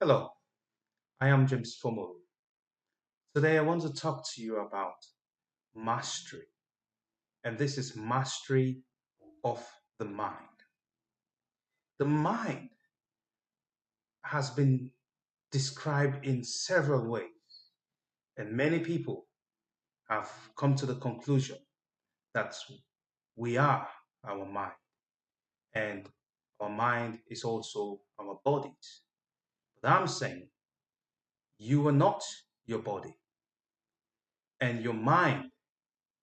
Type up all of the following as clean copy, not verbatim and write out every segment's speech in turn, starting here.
Hello, I am James Fomolu. Today I want to talk to you about mastery, and this is mastery of the mind. The mind has been described in several ways, and many people have come to the conclusion that we are our mind, and our mind is also our bodies. But I'm saying you are not your body, and your mind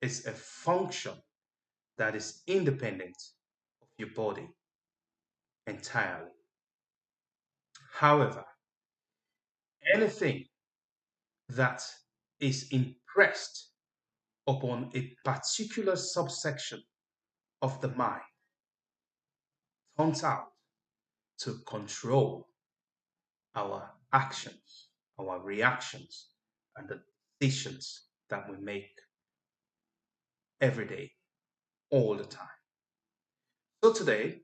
is a function that is independent of your body entirely. However, anything that is impressed upon a particular subsection of the mind turns out to control our actions, our reactions, and the decisions that we make every day, all the time. So today,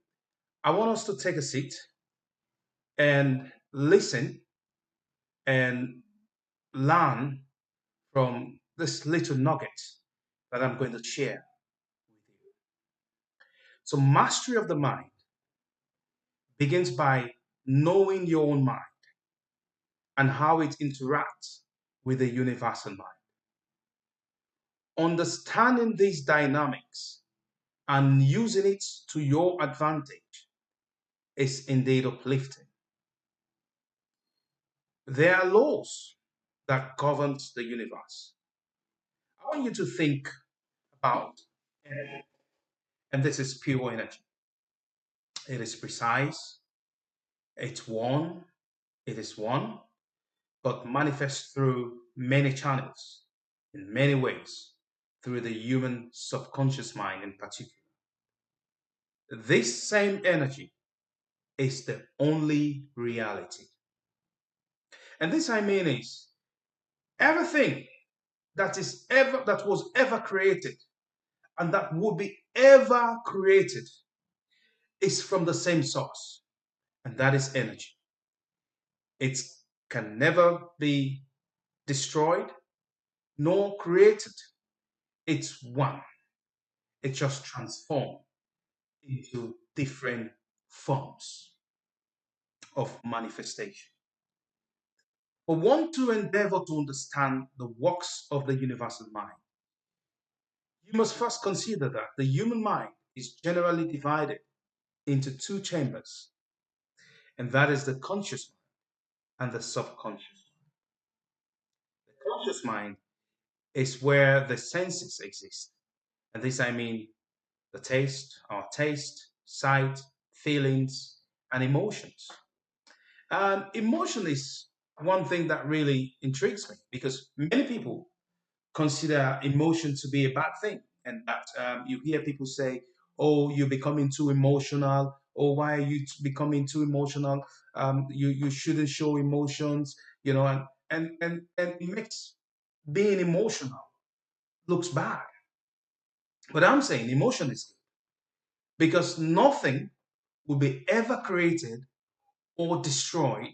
I want us to take a seat and listen and learn from this little nugget that I'm going to share with you. So, mastery of the mind begins by knowing your own mind and how it interacts with the universal mind. Understanding these dynamics and using it to your advantage is indeed uplifting. There are laws that govern the universe. I want you to think about energy, and this is pure energy. It is precise, it's one, it is one, but manifests through many channels, in many ways, through the human subconscious mind in particular. This same energy is the only reality. And this I mean is everything that was ever created and that will be ever created is from the same source, and that is energy. It can never be destroyed nor created. It's one. It just transformed into different forms of manifestation. But one to endeavor to understand the works of the universal mind, you must first consider that the human mind is generally divided into two chambers, and that is the conscious mind and the subconscious mind. The conscious mind is where the senses exist. And this I mean our taste, sight, feelings, and emotions. And emotion is one thing that really intrigues me because many people consider emotion to be a bad thing. And that you hear people say, oh, you're becoming too emotional. Or why are you becoming too emotional? You shouldn't show emotions, and it makes being emotional looks bad. But I'm saying emotion is good because nothing will be ever created or destroyed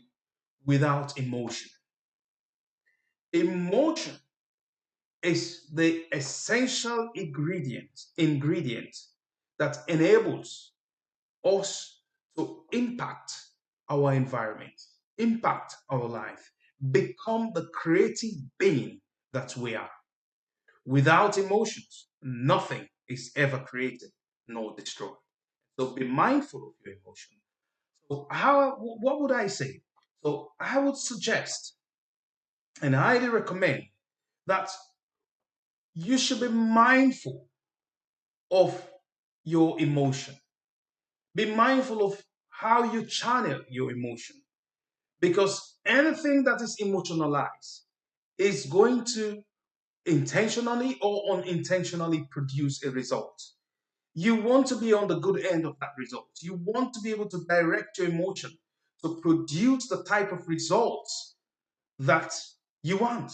without emotion. Emotion is the essential ingredient that enables us to impact our environment, impact our life, become the creative being that we are. Without emotions, nothing is ever created nor destroyed. So be mindful of your emotion. So what would I say? So I would suggest and I highly recommend that you should be mindful of your emotion. Be mindful of how you channel your emotion because anything that is emotionalized is going to intentionally or unintentionally produce a result. You want to be on the good end of that result. You want to be able to direct your emotion to produce the type of results that you want.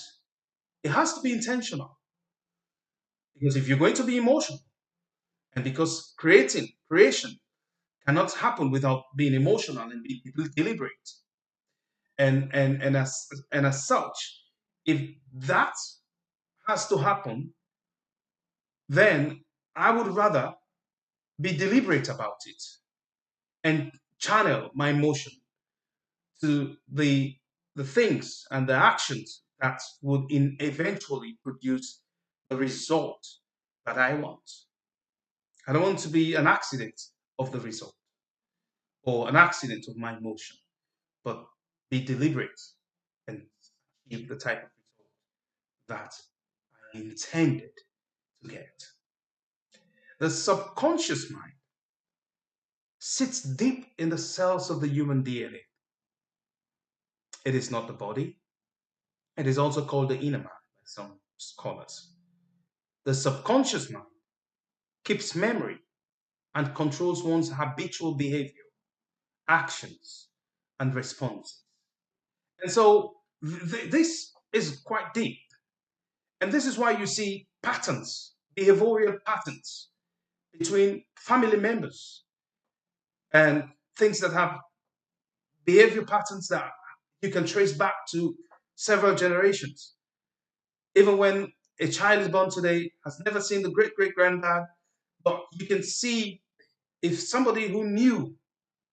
It has to be intentional because if you're going to be emotional, and because creation cannot happen without being emotional and being deliberate. And as such, if that has to happen, then I would rather be deliberate about it and channel my emotion to the things and the actions that would eventually produce the result that I want. I don't want to be an accident of the result or an accident of my emotion, but be deliberate and achieve the type of result that I intended to get. The subconscious mind sits deep in the cells of the human DNA. It is not the body. It is also called the inner mind by some scholars. The subconscious mind keeps memory and controls one's habitual behavior, actions, and responses. And so this is quite deep. And this is why you see patterns, behavioral patterns between family members and things that have behavior patterns that you can trace back to several generations. Even when a child is born today, has never seen the great great granddad, but you can see if somebody who knew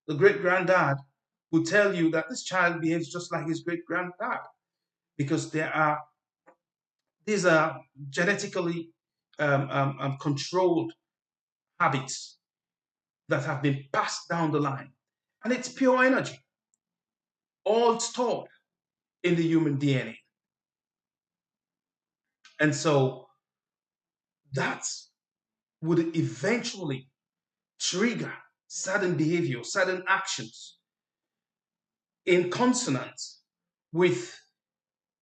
the great granddad would tell you that this child behaves just like his great granddad because these are genetically controlled habits that have been passed down the line. And it's pure energy, all stored in the human DNA. And so that would eventually trigger certain behavior, certain actions in consonance with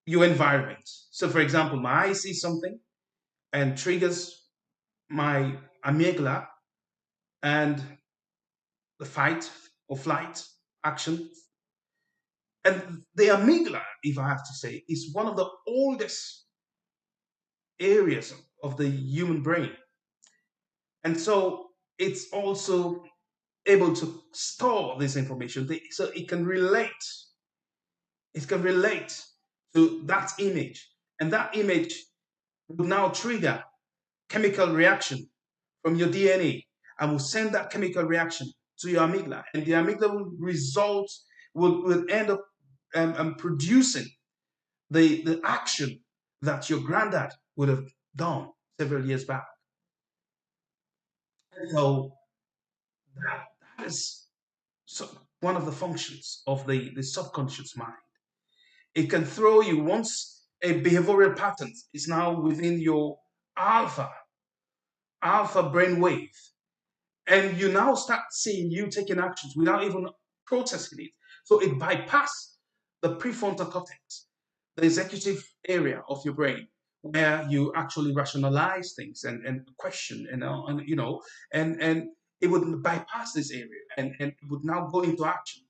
your environment. So, for example, my eye sees something and triggers my amygdala and the fight or flight action. And the amygdala, if I have to say, is one of the oldest areas of the human brain. And so it's also able to store this information so it can relate to that image. And that image would now trigger chemical reaction from your DNA and will send that chemical reaction to your amygdala. And the amygdala will end up producing the action that your granddad would have done several years back. So that, that is so one of the functions of the subconscious mind. It can throw you once a behavioral pattern is now within your alpha alpha brainwave, and you now start seeing you taking actions without even processing it. So it bypasses the prefrontal cortex, the executive area of your brain, where you actually rationalize things and question and it would bypass this area and it would now go into action.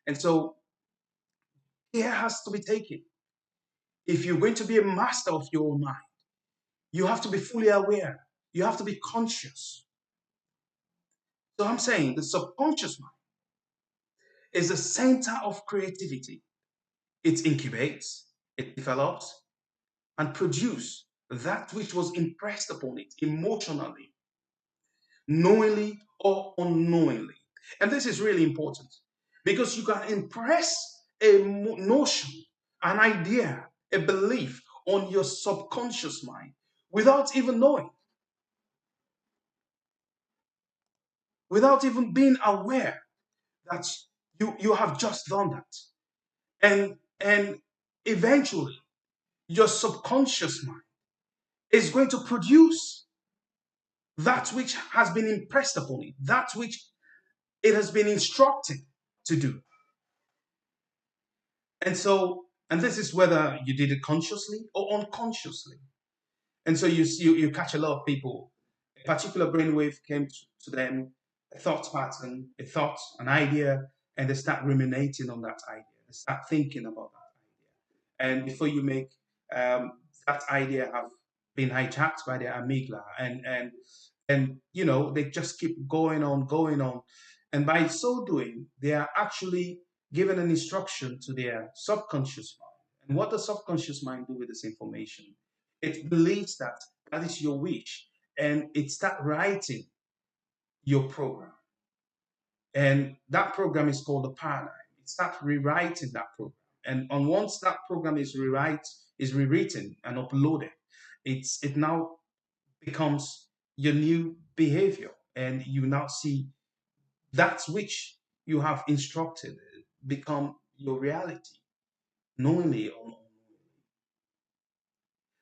And so care has to be taken. If you're going to be a master of your own mind, you have to be fully aware. You have to be conscious. So I'm saying the subconscious mind is the center of creativity. It incubates, it develops, and produces that which was impressed upon it emotionally, knowingly or unknowingly. And this is really important because you can impress a notion, an idea, a belief on your subconscious mind without even knowing, without even being aware that you have just done that. And eventually your subconscious mind is going to produce that which has been impressed upon it, that which it has been instructed to do. And this is whether you did it consciously or unconsciously. And so you catch a lot of people, a particular brainwave came to them, a thought pattern, a thought, an idea, and they start ruminating on that idea. They start thinking about that idea. And before you make that idea have been hijacked by the amygdala, and they just keep going on, going on. And by so doing, they are actually given an instruction to their subconscious mind. And what does subconscious mind do with this information? It believes that that is your wish, and it start writing your program. And that program is called the paradigm. It starts rewriting that program. And once that program is rewritten and uploaded, it now becomes your new behavior. And you now see that which you have instructed become your reality, knowingly or unknowingly.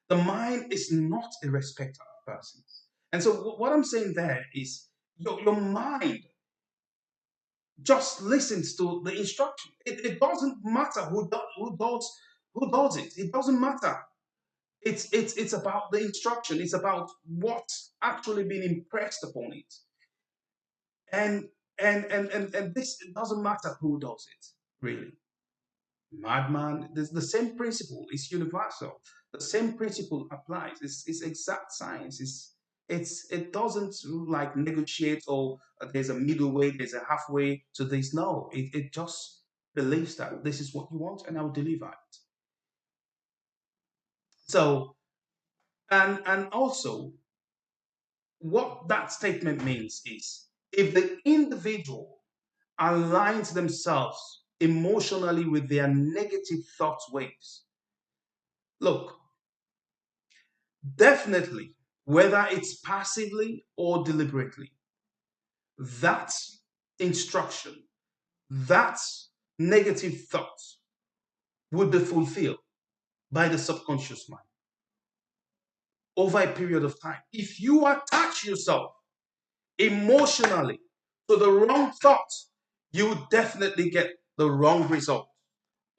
The mind is not a respecter of persons. And so what I'm saying there is your mind just listens to the instruction. It doesn't matter who does it. It doesn't matter. It's about the instruction. It's about what's actually been impressed upon it. And and this, it doesn't matter who does it, really. Madman, the same principle is universal. The same principle applies. It's exact science. It doesn't like negotiate or there's a middle way, there's a halfway to this. No, it just believes that this is what you want and I'll deliver it. So and also what that statement means is if the individual aligns themselves emotionally with their negative thought waves, look, definitely, whether it's passively or deliberately, that instruction, that negative thought would be fulfilled by the subconscious mind over a period of time. If you attach yourself emotionally to the wrong thought, you would definitely get the wrong result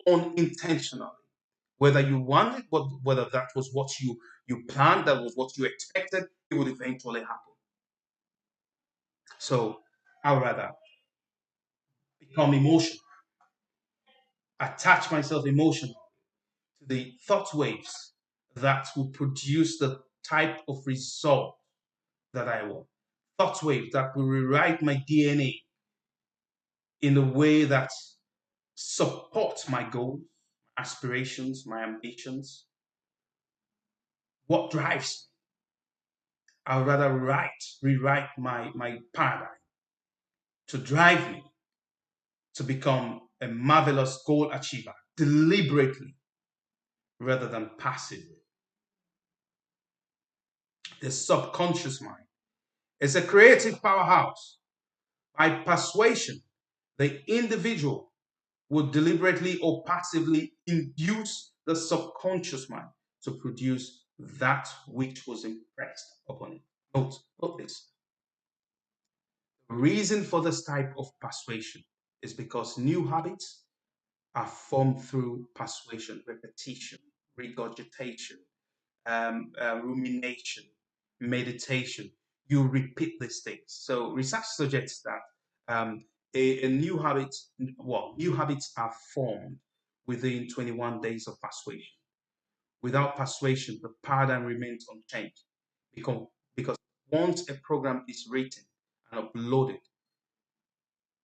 unintentionally. Whether you want it, whether that was what you planned, that was what you expected, it would eventually happen. So I'd rather become emotional, attach myself emotionally to the thought waves that will produce the type of result that I want. Thought waves that will rewrite my DNA in a way that supports my goals, aspirations, my ambitions, what drives me. I'd rather rewrite my paradigm to drive me to become a marvelous goal achiever deliberately rather than passively. The subconscious mind is a creative powerhouse. By persuasion, the individual would deliberately or passively induce the subconscious mind to produce that which was impressed upon it. Note this. The reason for this type of persuasion is because new habits are formed through persuasion, repetition, regurgitation, rumination, meditation. You repeat these things. So research suggests that a new habit, new habits are formed within 21 days of persuasion. Without persuasion, the paradigm remains unchanged because once a program is written and uploaded,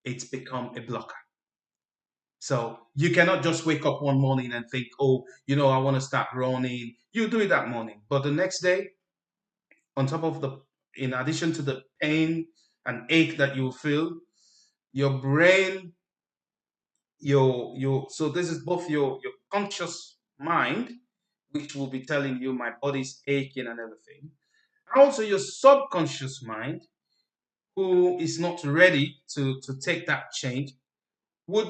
it's become a blocker. So you cannot just wake up one morning and think, oh, I want to start running. You do it that morning. But the next day, on top of in addition to the pain and ache that you feel, your brain, so this is both your conscious mind, which will be telling you my body's aching and everything, and also your subconscious mind, who is not ready to take that change, would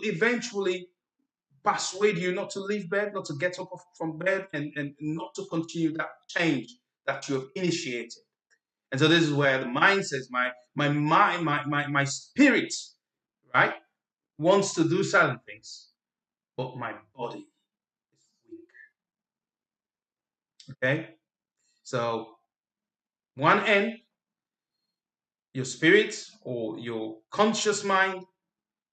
eventually persuade you not to leave bed, not to get up from bed, and not to continue that change that you have initiated. And so this is where the mind says, my mind, my spirit, right, wants to do certain things, but my body is weak. Okay? So one end, your spirit or your conscious mind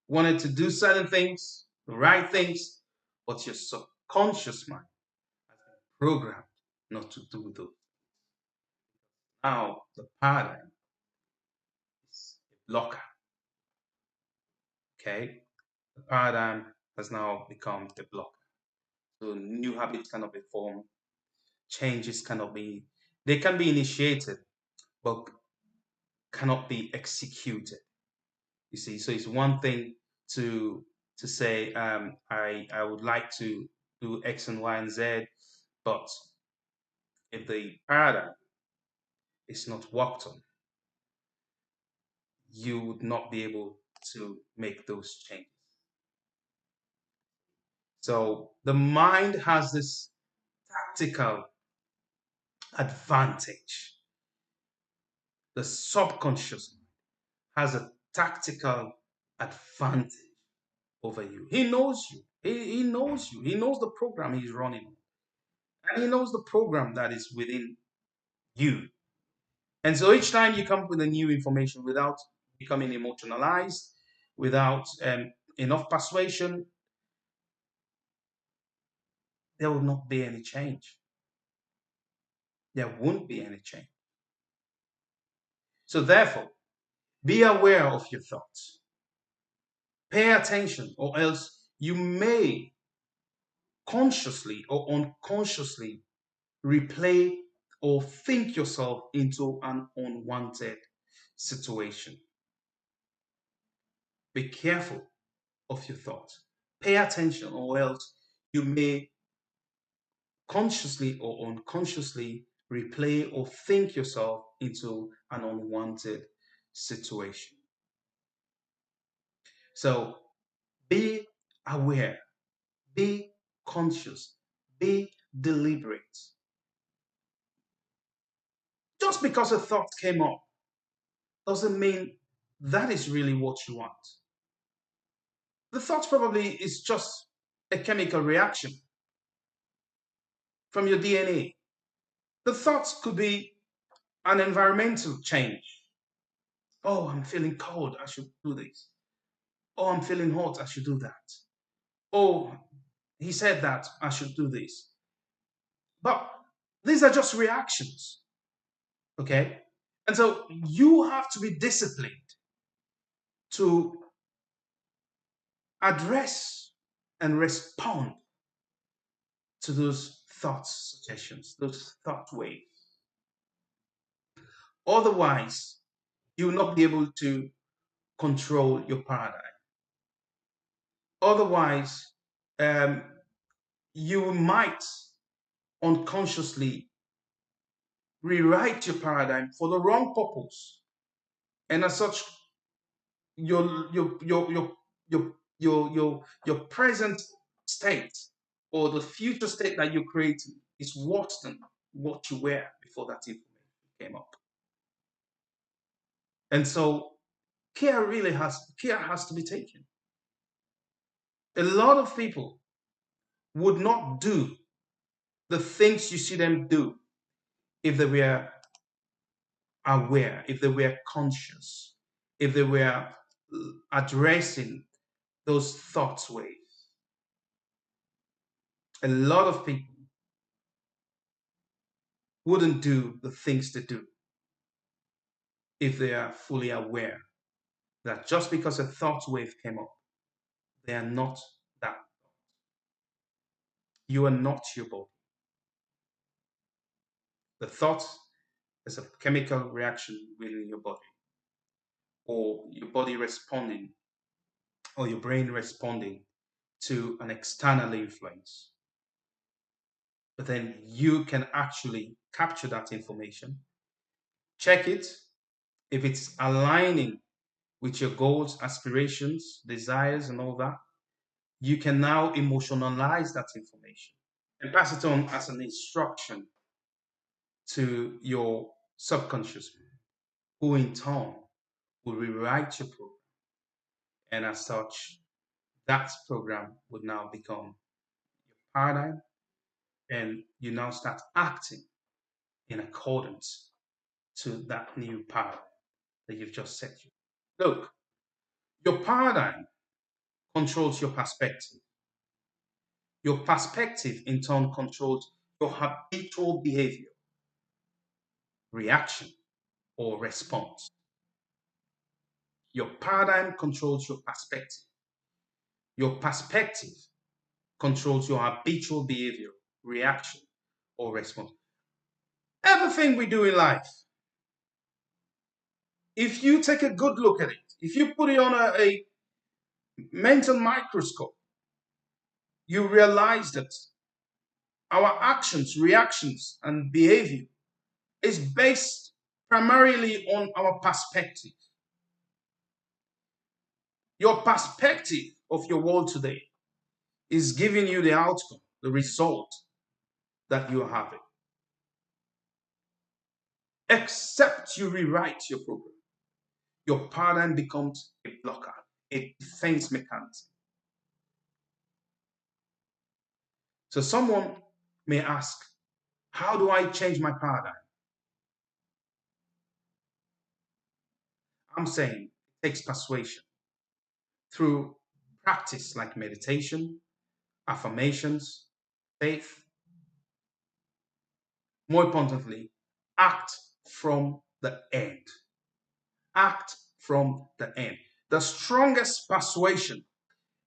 wanted to do certain things, the right things, but your subconscious mind has been programmed not to do those. Now the paradigm is a blocker. Okay? the paradigm has now become a block. So new habits cannot be formed, changes cannot be, they can be initiated, but cannot be executed. You see, so it's one thing to say I would like to do X and Y and Z, but if the paradigm is not worked on, you would not be able to make those changes. So the mind has this tactical advantage. The subconscious has a tactical advantage over you. He knows you. He knows you. He knows the program he's running. And he knows the program that is within you. And so each time you come up with a new information without becoming emotionalized, without enough persuasion, there will not be any change. There won't be any change. So therefore, be aware of your thoughts. Pay attention, or else you may consciously or unconsciously replay or think yourself into an unwanted situation. Be careful of your thoughts. Pay attention, or else you may consciously or unconsciously replay or think yourself into an unwanted situation. So be aware, be conscious, be deliberate. Just because a thought came up doesn't mean that is really what you want. The thought probably is just a chemical reaction from your DNA. The thoughts could be an environmental change. Oh, I'm feeling cold, I should do this. Oh, I'm feeling hot, I should do that. Oh, he said that, I should do this. But these are just reactions, okay? And so you have to be disciplined to address and respond to those thoughts, suggestions, those thought waves. Otherwise, you will not be able to control your paradigm. Otherwise, um, you might unconsciously rewrite your paradigm for the wrong purpose, and as such, your present state or the future state that you're creating is worse than what you were before that information came up. And so care has to be taken. A lot of people would not do the things you see them do if they were aware, if they were conscious, if they were addressing those thoughts waves. A lot of people wouldn't do the things they do if they are fully aware that just because a thought wave came up, they are not that. You are not your body. The thought is a chemical reaction within your body, or your body responding, or your brain responding to an external influence. But then you can actually capture that information, check it. If it's aligning with your goals, aspirations, desires, and all that, you can now emotionalize that information and pass it on as an instruction to your subconscious mind, who in turn will rewrite your program. And as such, that program would now become your paradigm, and you now start acting in accordance to that new paradigm that you've just set you. Look, your paradigm controls your perspective. Your perspective, in turn, controls your habitual behavior, reaction, or response. Your paradigm controls your perspective. Your perspective controls your habitual behavior, reaction, or response. Everything we do in life, if you take a good look at it, if you put it on a mental microscope, you realize that our actions, reactions, and behavior is based primarily on our perspective. Your perspective of your world today is giving you the outcome, the result that you are having. Except you rewrite your program, your paradigm becomes a blocker, a defense mechanism. So someone may ask, how do I change my paradigm? I'm saying it takes persuasion through practice like meditation, affirmations, faith. More importantly, act from the end. Act from the end. The strongest persuasion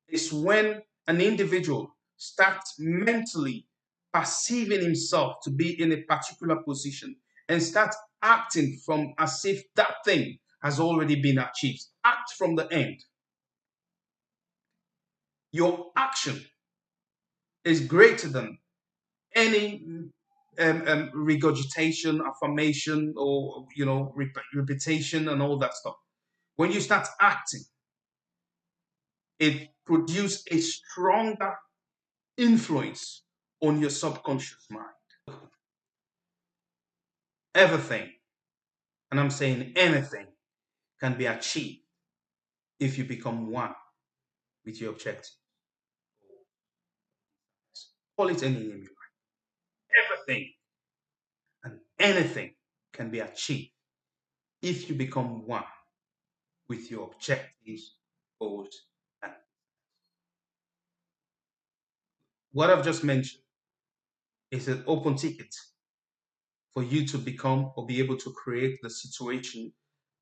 is when an individual starts mentally perceiving himself to be in a particular position and starts acting from as if that thing has already been achieved. Act from the end. Your action is greater than any regurgitation, affirmation, or repetition and all that stuff. When you start acting, it produces a stronger influence on your subconscious mind. Everything, and I'm saying anything, can be achieved if you become one with your objective. Call it any name you like. Everything and anything can be achieved if you become one with your objectives, goals, and what I've just mentioned is an open ticket for you to become or be able to create the situation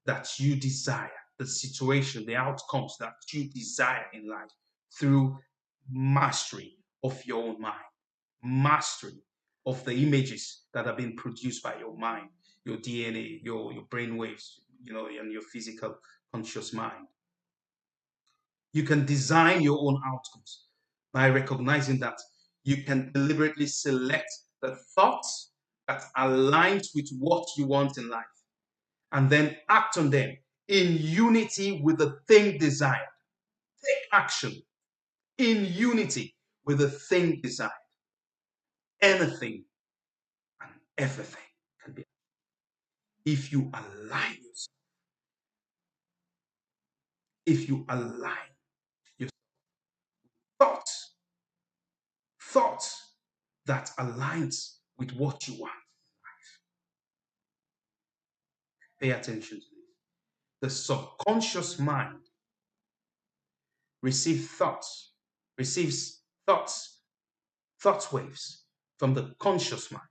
that you desire, the situation, the outcomes that you desire in life through mastery of your own mind, mastery of the images that have been produced by your mind, your DNA, your brain waves, and your physical conscious mind. You can design your own outcomes by recognizing that you can deliberately select the thoughts that aligns with what you want in life and then act on them in unity with the thing desired. Take action in unity with the thing desired. Anything and everything can be if you align yourself, if you align your thoughts, thoughts that aligns with what you want. Pay attention to this. The subconscious mind receives thoughts, thought waves from the conscious mind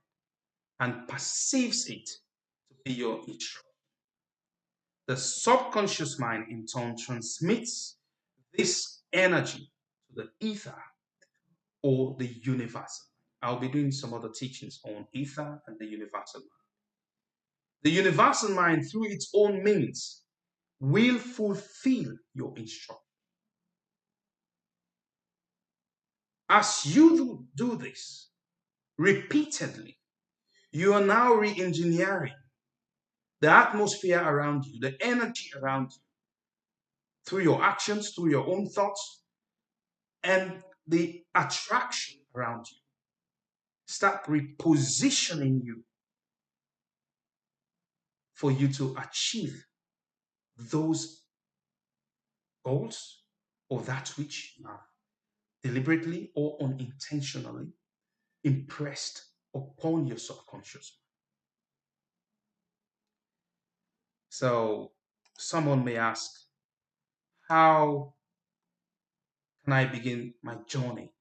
and perceives it to be your instruction. The subconscious mind in turn transmits this energy to the ether or the universal. I'll be doing some other teachings on ether and the universal mind. The universal mind, through its own means, will fulfill your instruction. As you do this repeatedly, you are now re engineering the atmosphere around you, the energy around you, through your actions, through your own thoughts, and the attraction around you. Start repositioning you for you to achieve those goals or that which you have deliberately or unintentionally impressed upon your subconscious. So someone may ask, how can I begin my journey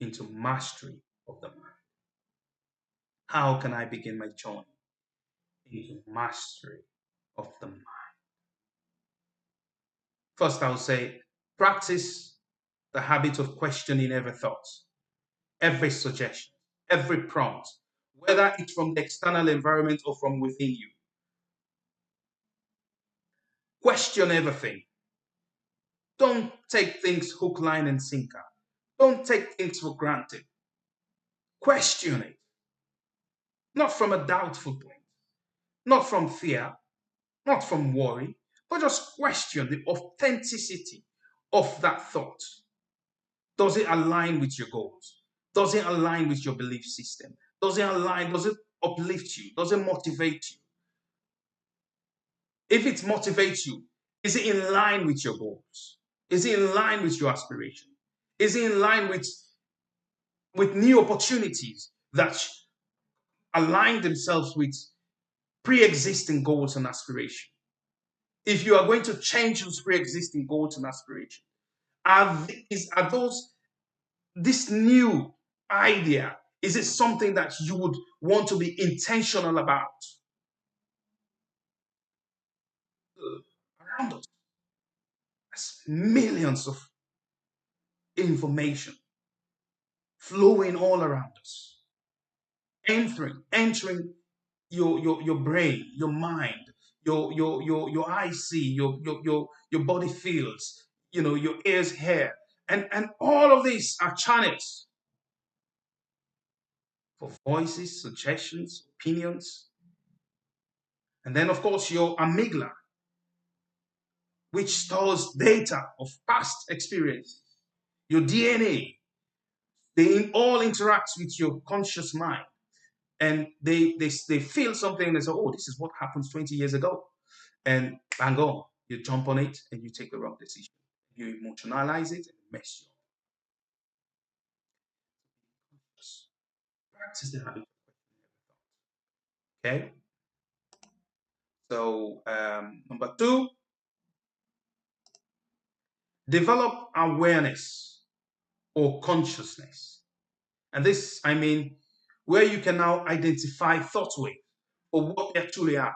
into mastery of the mind? How can I begin my journey into mastery of the mind? First, I will say practice the habit of questioning every thought, every suggestion, every prompt, whether it's from the external environment or from within you. Question everything. Don't take things hook, line, and sinker. Don't take things for granted. Question it, not from a doubtful point, not from fear, not from worry, but just question the authenticity of that thought. Does it align with your goals? Does it align with your belief system? Does it align? Does it uplift you? Does it motivate you? If it motivates you, is it in line with your goals? Is it in line with your aspiration? Is it in line with new opportunities that align themselves with pre-existing goals and aspiration? If you are going to change those pre-existing goals and aspiration, are those this new idea? Is it something that you would want to be intentional about? Around us, there's millions of information flowing all around us, entering your brain, your mind, your eyes see, your body feels, your ears hear, and all of these are channels for voices, suggestions, opinions, and then of course your amygdala, which stores data of past experience, your DNA. They all interact with your conscious mind, and they feel something and they say, oh, this is what happens 20 years ago, and bang on, you jump on it and you take the wrong decision. You emotionalize it and mess you up. Practice the habit. Okay. So number two, develop awareness or consciousness. And this, I mean, where you can now identify thought waves or what they actually are,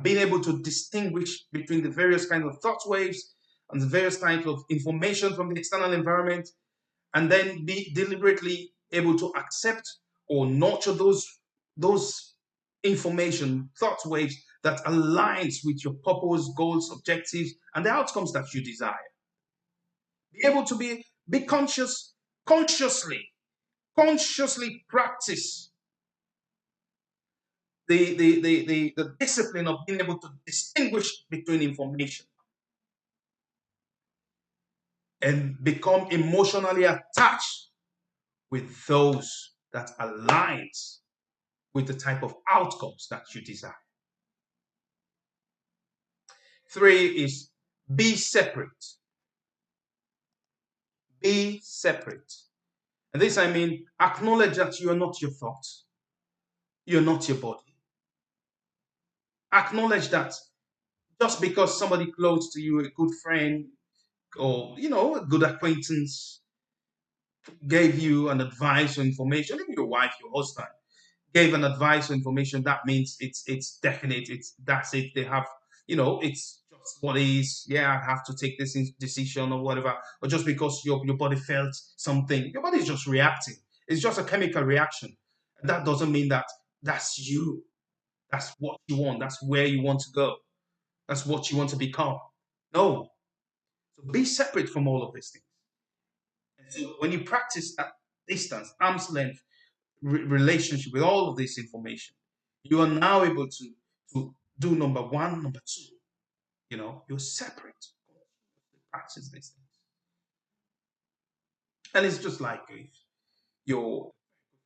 being able to distinguish between the various kinds of thought waves and the various types of information from the external environment, and then be deliberately able to accept or nurture those information, thought waves that aligns with your purpose, goals, objectives, and the outcomes that you desire. Be able to be conscious, consciously practice the discipline of being able to distinguish between information and become emotionally attached with those that aligns with the type of outcomes that you desire. Three is be separate. Be separate. And this, I mean, acknowledge that you are not your thoughts. You're not your body. Acknowledge that just because somebody close to you, a good friend or, a good acquaintance gave you an advice or information, even your wife, your husband, gave an advice or information, that means it's definite. That's it. They have, it's just what it is. Yeah, I have to take this decision or whatever. Or just because your body felt something, your body is just reacting. It's just a chemical reaction. That doesn't mean that that's you. That's what you want. That's where you want to go. That's what you want to become. No. So be separate from all of these things. And so when you practice that distance, arm's length relationship with all of this information, you are now able to do number one, number two. You're separate. Practice these things. And it's just like if your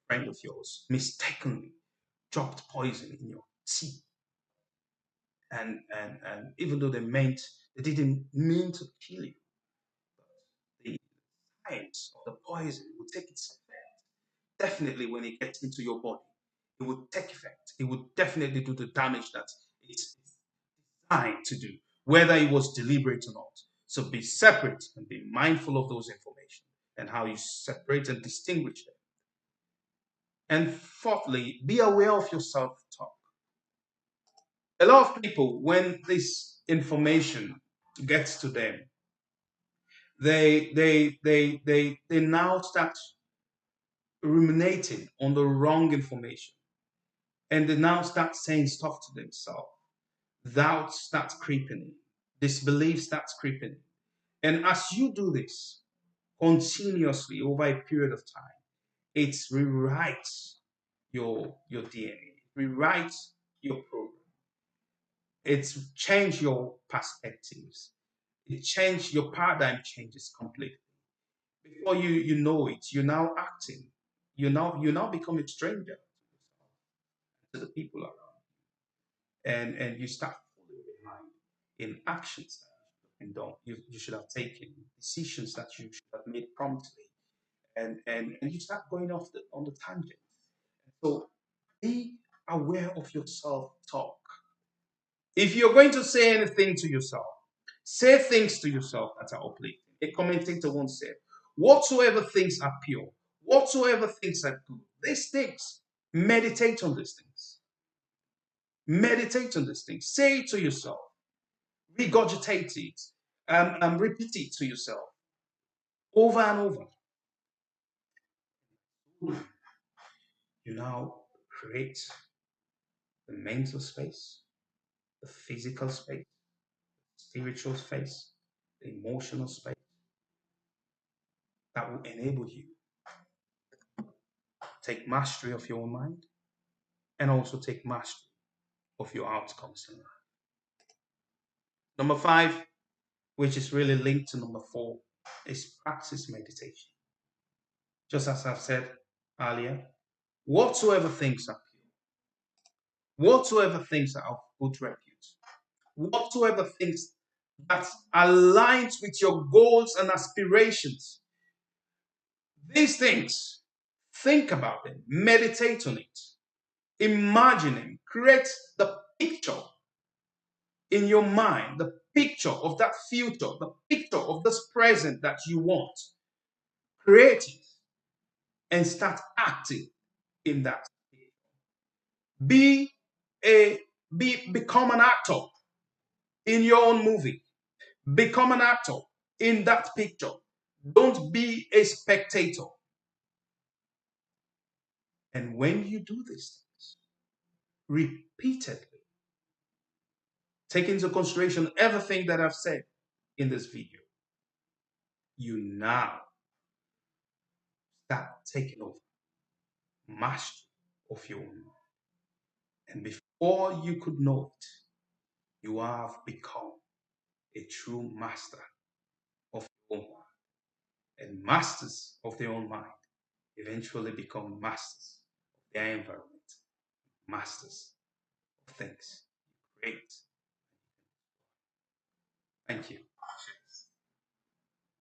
friend of yours mistakenly dropped poison in your tea. And even though they didn't mean to kill you, the science of the poison will take its effect. Definitely when it gets into your body, it would take effect. It would definitely do the damage that it's designed to do, whether it was deliberate or not. So be separate and be mindful of those information and how you separate and distinguish them. And fourthly, be aware of your self-talk. A lot of people, when this information gets to them, They now start ruminating on the wrong information, and they now start saying stuff to themselves. Doubt starts creeping in. Disbelief starts creeping in. And as you do this continuously over a period of time, it rewrites your DNA, rewrites your program. It's changed your perspectives. It changed your paradigm changes completely. Before you know it, you're now acting. You now become a stranger to the people around, and you start falling behind in actions that you should have taken, decisions that you should have made promptly, and you start going off on the tangent. So be aware of your self-talk. If you're going to say anything to yourself, say things to yourself that are uplifting. A commentator once said, whatsoever things are pure, whatsoever things are good, these things, meditate on these things. Meditate on these things. Say it to yourself. Regurgitate it. And repeat it to yourself over and over. You now create the mental space, the physical space, spiritual space, the emotional space that will enable you take mastery of your own mind and also take mastery of your outcomes in life. Number five, which is really linked to number four, is practice meditation. Just as I've said earlier, whatsoever things are pure, whatsoever things are of good repute, whatsoever things that aligns with your goals and aspirations, these things, think about them, meditate on it, imagine them, create the picture in your mind, the picture of that future, the picture of this present that you want. Create it and start acting in that. Be a become an actor in your own movie. Become an actor in that picture. Don't be a spectator. And when you do these things repeatedly, take into consideration everything that I've said in this video, you now start taking over mastery of your own mind. And before you could know it, you have become a true master of your own mind. And masters of their own mind eventually become masters of their environment, masters of things. Great. Thank you.